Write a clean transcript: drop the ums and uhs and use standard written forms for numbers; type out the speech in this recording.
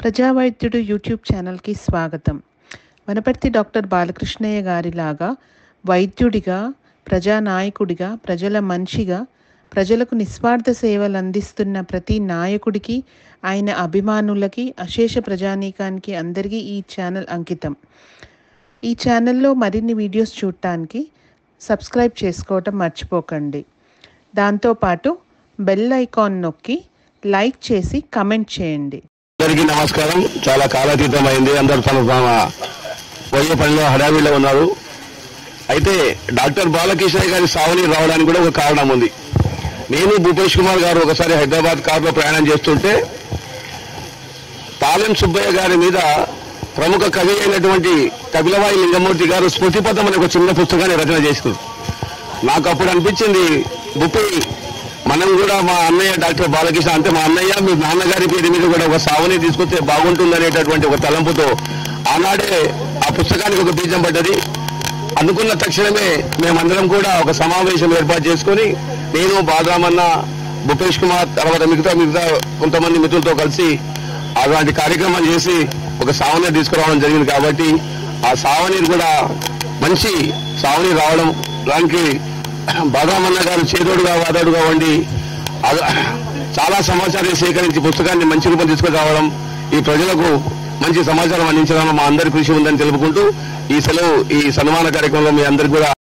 ప్రజావైద్యుడు YouTube ఛానల్కి స్వాగతం. Wanaparthy doctor Balakrishnaiah గారిలాగా వైద్యుడిగా, ప్రజానాయకుడిగా, ప్రజల మనిషిగా, ప్రజలకు నిస్వార్థ సేవలు అందిస్తున్న ప్రతి నాయకుడికి, ఆయన అభిమానులకి, అశేష ప్రజానీకానికి అందరికీ ఈ ఛానల్ అంకితం. ఈ ఛానల్లో మరిన్ని వీడియోస్ చూడటానికి సబ్స్క్రైబ్ చేసుకోవటం మర్చిపోకండి. దాంతోపాటు బెల్ ఐకాన్ నొక్కి లైక్ చేసి కమెంట్ చేయండి. అందరికీ నమస్కారం. చాలా కాలాతీతమైంది. అందరూ తమ పోయే పనిలో హడావిడిలో ఉన్నారు. అయితే డాక్టర్ బాలకృష్ణయ్య గారి సావని రావడానికి కూడా ఒక కారణం ఉంది. నేను భూపేష్ కుమార్ గారు ఒకసారి హైదరాబాద్ కారులో ప్రయాణం చేస్తుంటే తాళం సుబ్బయ్య గారి మీద ప్రముఖ కవి అయినటువంటి కపిలవాయి లింగమూర్తి గారు స్మృతిపథం అనే ఒక చిన్న పుస్తకాన్ని రచన చేశారు. నాకు అప్పుడు అనిపించింది, మనం కూడా మా అన్నయ్య డాక్టర్ బాలకృష్ణ అంటే మా అన్నయ్య మీ నాన్నగారి పేరు మీద కూడా ఒక సావని తీసుకొస్తే బాగుంటుందనేటటువంటి ఒక తలంపుతో ఆనాడే ఆ పుస్తకానికి ఒక బీజం పడ్డది. అనుకున్న తక్షణమే మేమందరం కూడా ఒక సమావేశం ఏర్పాటు చేసుకుని నేను, బాలరామన్న, భూపేష్ కుమార్, తర్వాత మిగతా కొంతమంది మిత్రులతో కలిసి అలాంటి కార్యక్రమం చేసి ఒక సావని తీసుకురావడం జరిగింది. కాబట్టి ఆ సావని కూడా మంచి సావని రావడం, దానికి బాలరామన్న గారు చేదోడుగా వాదాడుగా ఉండి చాలా సమాచారం సేకరించి పుస్తకాన్ని మంచి రూపం తీసుకుని రావడం, ఈ ప్రజలకు మంచి సమాచారం అందించడం మా అందరి కృషి ఉందని తెలుపుకుంటూ ఈ సన్మాన కార్యక్రమంలో మీ అందరికీ కూడా